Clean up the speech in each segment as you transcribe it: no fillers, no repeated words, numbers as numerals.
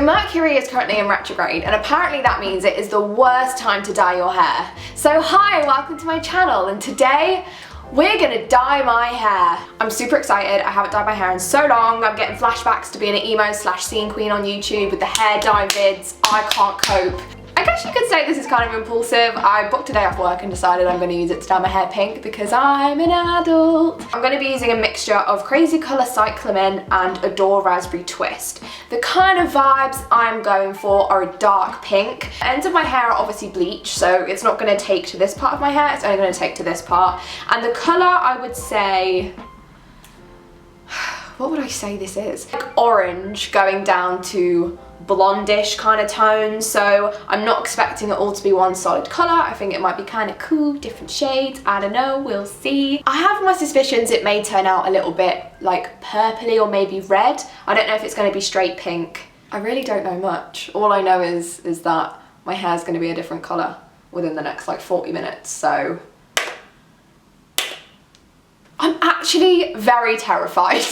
Mercury is currently in retrograde, and apparently that means it is the worst time to dye your hair. So hi, welcome to my channel, and today we're gonna dye my hair. I'm super excited. I haven't dyed my hair in so long. I'm getting flashbacks to being an emo/scene queen on YouTube with the hair dye vids. I can't cope. I guess you could say this is kind of impulsive. I booked a day off work and decided I'm going to use it to dye my hair pink because I'm an adult. I'm going to be using a mixture of Crazy Colour Cyclamen and Adore Raspberry Twist. The kind of vibes I'm going for are a dark pink. The ends of my hair are obviously bleached, so it's not going to take to this part of my hair, it's only going to take to this part. And the colour, I would say, what would I say this is? Like orange going down to blondish kind of tones, so I'm not expecting it all to be one solid colour. I think it might be kind of cool, different shades, I don't know, we'll see. I have my suspicions it may turn out a little bit like purpley or maybe red. I don't know if it's going to be straight pink. I really don't know much. All I know is that my hair's going to be a different colour within the next like 40 minutes, so I'm actually very terrified.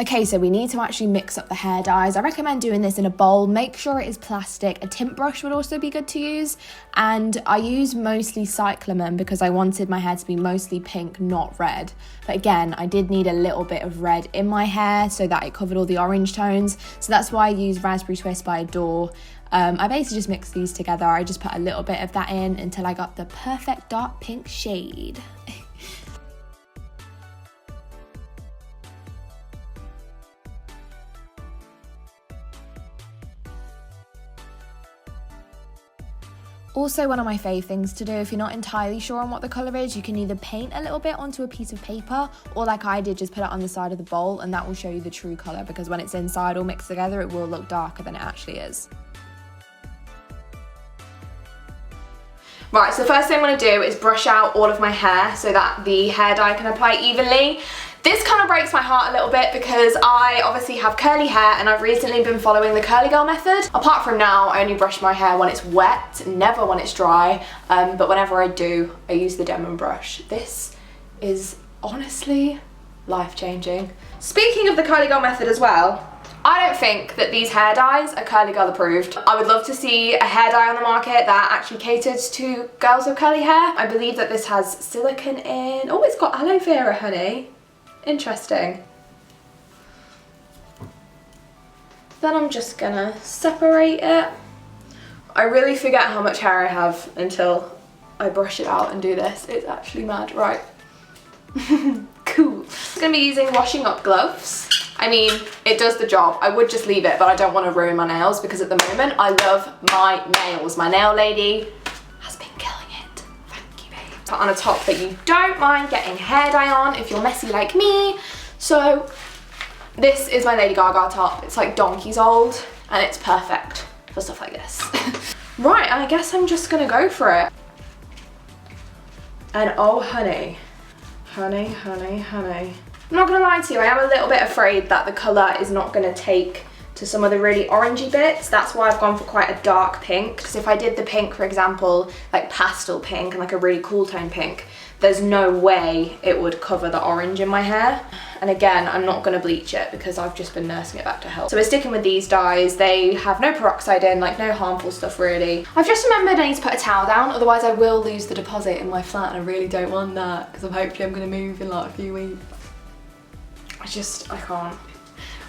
Okay, so we need to actually mix up the hair dyes. I recommend doing this in a bowl. Make sure it is plastic. A tint brush would also be good to use. And I use mostly cyclamen because I wanted my hair to be mostly pink, not red. But again, I did need a little bit of red in my hair so that it covered all the orange tones. So that's why I use Raspberry Twist by Adore. I basically just mixed these together. I just put a little bit of that in until I got the perfect dark pink shade. Also, one of my fave things to do, if you're not entirely sure on what the colour is, you can either paint a little bit onto a piece of paper, or like I did, just put it on the side of the bowl, and that will show you the true colour, because when it's inside all mixed together, it will look darker than it actually is. Right, so the first thing I'm going to do is brush out all of my hair so that the hair dye can apply evenly. This kind of breaks my heart a little bit because I obviously have curly hair and I've recently been following the curly girl method. Apart from now, I only brush my hair when it's wet, never when it's dry, but whenever I do, I use the Demon brush. This is honestly life-changing. Speaking of the curly girl method as well, I don't think that these hair dyes are curly girl approved. I would love to see a hair dye on the market that actually caters to girls with curly hair. I believe that this has silicone in. Oh, it's got aloe vera, honey. Interesting. Then I'm just gonna separate it. I really forget how much hair I have until I brush it out and do this. It's actually mad, right? Cool. I'm gonna be using washing up gloves. I mean, it does the job. I would just leave it, but I don't want to ruin my nails because at the moment I love my nails. My nail lady has been killing it. Thank you, babe. Put on a top that you don't mind getting hair dye on if you're messy like me. So this is my Lady Gaga top. It's like donkeys old and it's perfect for stuff like this. Right, I guess I'm just gonna go for it. And oh honey, honey, honey, honey. I'm not gonna lie to you, I am a little bit afraid that the colour is not gonna take to some of the really orangey bits. That's why I've gone for quite a dark pink, because if I did the pink, for example, like pastel pink and like a really cool tone pink, there's no way it would cover the orange in my hair. And again, I'm not gonna bleach it because I've just been nursing it back to health. So we're sticking with these dyes. They have no peroxide in, like no harmful stuff really. I've just remembered I need to put a towel down, otherwise I will lose the deposit in my flat and I really don't want that because hopefully I'm gonna move in like a few weeks. I can't.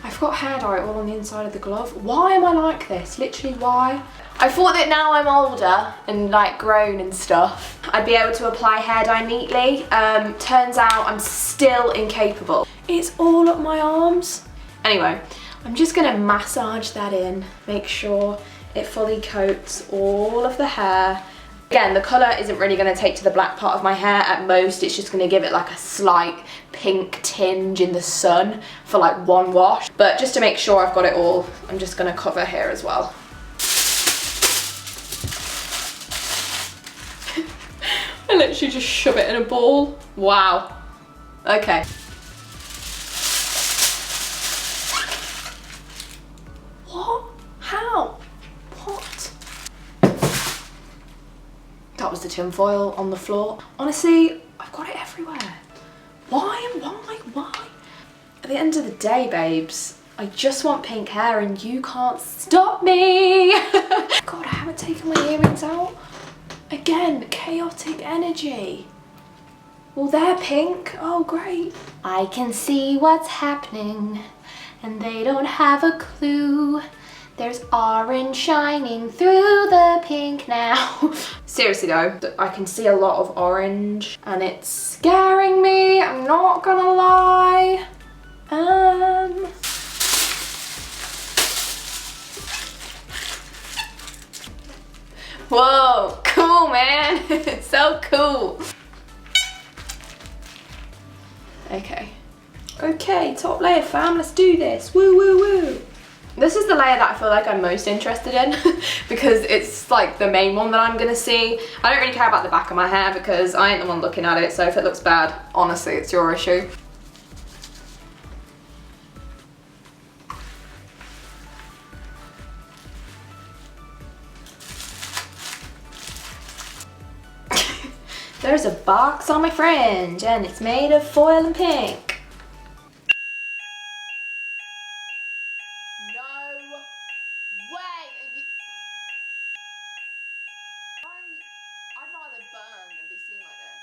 I've got hair dye all on the inside of the glove. Why am I like this? Literally, why? I thought that now I'm older and like grown and stuff, I'd be able to apply hair dye neatly. Turns out I'm still incapable. It's all up my arms. Anyway, I'm just gonna massage that in, make sure it fully coats all of the hair. Again, the colour isn't really going to take to the black part of my hair. At most, it's just going to give it like a slight pink tinge in the sun for like one wash. But just to make sure I've got it all, I'm just going to cover here as well. I literally just shove it in a ball. Wow. Okay. What? How? What? That was the tin foil on the floor. Honestly, I've got it everywhere. Why? At the end of the day, babes, I just want pink hair and you can't stop me. God, I haven't taken my earrings out. Again, chaotic energy. Well, they're pink. Oh, great. I can see what's happening and they don't have a clue. There's orange shining through the pink now. Seriously though, I can see a lot of orange and it's scaring me. I'm not gonna lie. Whoa, cool, man. So cool. Okay, top layer fam, let's do this. Woo, woo, woo. This is the layer that I feel like I'm most interested in because it's like the main one that I'm gonna see. I don't really care about the back of my hair because I ain't the one looking at it, so if it looks bad, honestly, it's your issue. There's a box on my fringe and it's made of foil and pink. No way! I'd rather burn than be seen like this.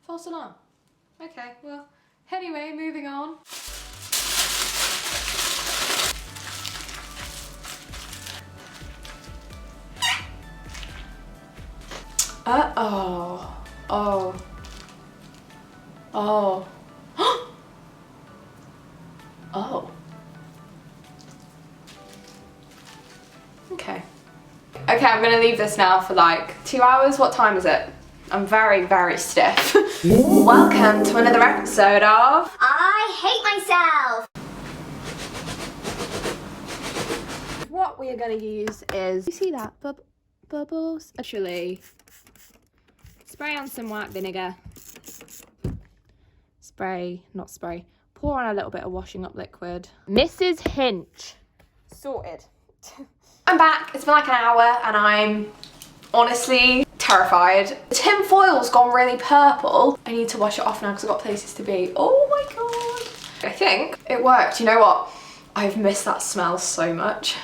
False alarm. Okay, well, anyway, moving on. Uh-oh. Oh. Oh. Oh. Okay. Okay, I'm gonna leave this now for like 2 hours. What time is it? I'm very, very stiff. Welcome to another episode of I Hate Myself. What we are gonna use is, you see that? Bubbles? Actually, spray on some white vinegar. Spray, not spray. Pour on a little bit of washing up liquid. Mrs. Hinch. Sorted. I'm back. It's been like an hour and I'm honestly terrified. The tin foil's gone really purple. I need to wash it off now because I've got places to be. Oh my god. I think it worked. You know what? I've missed that smell so much.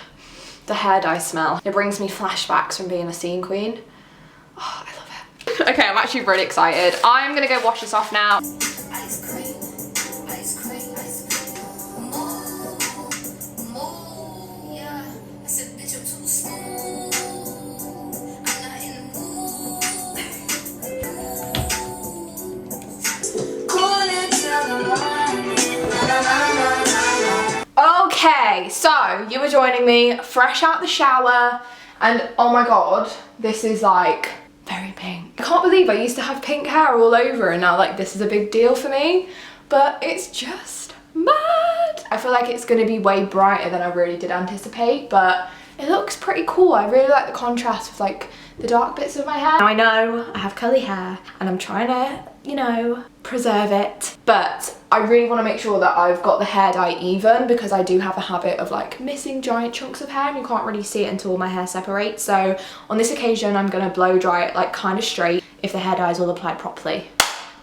The hair dye smell. It brings me flashbacks from being a scene queen. Oh, I love it. Okay, I'm actually really excited. I'm gonna go wash this off now. Ice cream, ice cream, ice cream. More, yeah. I said, bitch, I'm too smooth. I'm not in the mood. Cool it till the morning. Na, na, na, na, na. Okay, so you were joining me fresh out the shower and oh my god, this is like very pink. I can't believe I used to have pink hair all over and now like this is a big deal for me, but it's just mad. I feel like it's gonna be way brighter than I really did anticipate, but it looks pretty cool. I really like the contrast with like the dark bits of my hair. Now I know I have curly hair and I'm trying to, you know, preserve it, but I really want to make sure that I've got the hair dye even because I do have a habit of like missing giant chunks of hair and you can't really see it until my hair separates. So on this occasion I'm gonna blow dry it like kind of straight if the hair dye is all applied properly.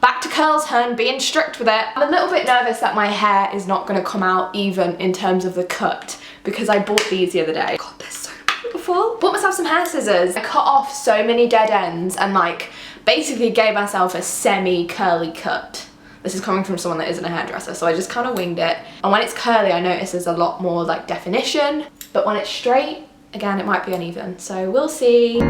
Back to curls, hun, being strict with it. I'm a little bit nervous that my hair is not gonna come out even in terms of the cut because I bought these the other day. God, they're so beautiful. Bought myself some hair scissors. I cut off so many dead ends and like basically gave myself a semi-curly cut. This is coming from someone that isn't a hairdresser, so I just kind of winged it. And when it's curly, I notice there's a lot more like definition, but when it's straight, again, it might be uneven. So we'll see.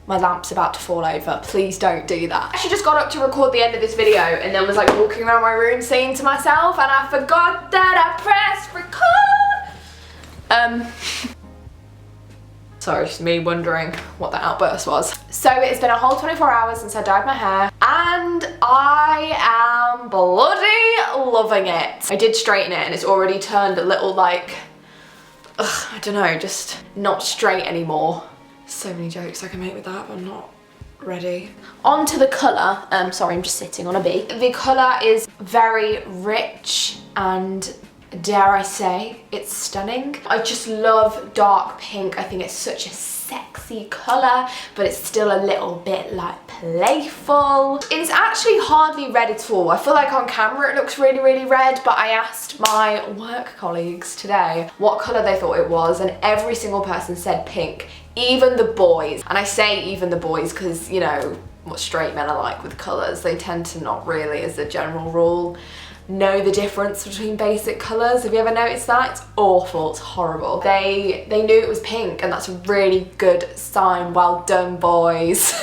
My lamp's about to fall over. Please don't do that. I actually just got up to record the end of this video and then was like walking around my room singing to myself, and I forgot that I pressed record. Sorry, it's me wondering what that outburst was. So it's been a whole 24 hours since I dyed my hair and I am bloody loving it. I did straighten it and it's already turned a little like, I don't know, just not straight anymore. So many jokes I can make with that, but I'm not ready. On to the colour. Sorry, I'm just sitting on a bee. The colour is very rich and, dare I say, it's stunning. I just love dark pink. I think it's such a sexy colour, but it's still a little bit like playful. It's actually hardly red at all. I feel like on camera it looks really, really red, but I asked my work colleagues today what colour they thought it was, and every single person said pink, even the boys. And I say even the boys because, you know, what straight men are like with colours. They tend to not really, as a general rule, know the difference between basic colours. Have you ever noticed that? It's awful, it's horrible. They knew it was pink, and that's a really good sign. Well done, boys.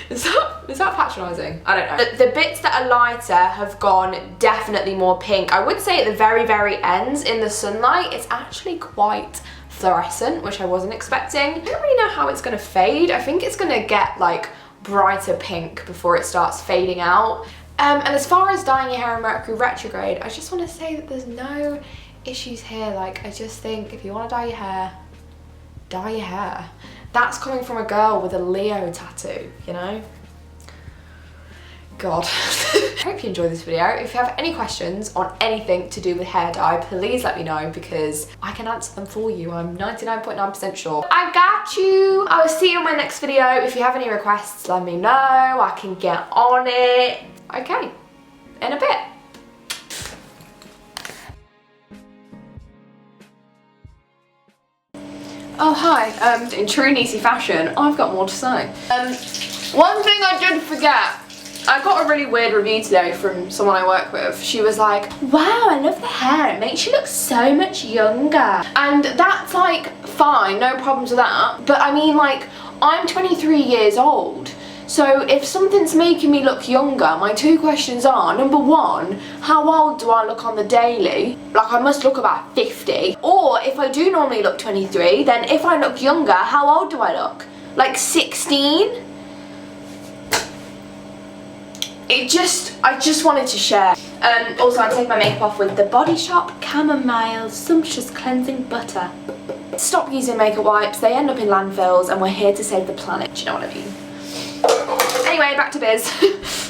Is that patronising? I don't know. The bits that are lighter have gone definitely more pink. I would say at the very, very ends in the sunlight, it's actually quite fluorescent, which I wasn't expecting. I don't really know how it's gonna fade. I think it's gonna get like brighter pink before it starts fading out. And as far as dyeing your hair in Mercury retrograde, I just want to say that there's no issues here. Like, I just think if you want to dye your hair, dye your hair. That's coming from a girl with a Leo tattoo, you know? God. I hope you enjoyed this video. If you have any questions on anything to do with hair dye, please let me know because I can answer them for you. I'm 99.9% sure. I got you. I will see you in my next video. If you have any requests, let me know. I can get on it. Okay, in a bit. Oh hi, in true Neesey fashion, I've got more to say. One thing I did forget. I got a really weird review today from someone I work with. She was like, wow, I love the hair, it makes you look so much younger. And that's like, fine, no problems with that. But I mean, like, I'm 23 years old. So if something's making me look younger, my two questions are, number one, how old do I look on the daily? Like, I must look about 50. Or if I do normally look 23, then if I look younger, how old do I look? Like 16? I just wanted to share. Also, I take my makeup off with the Body Shop Chamomile Sumptuous Cleansing Butter. Stop using makeup wipes, they end up in landfills, and we're here to save the planet, do you know what I mean? Anyway, back to biz.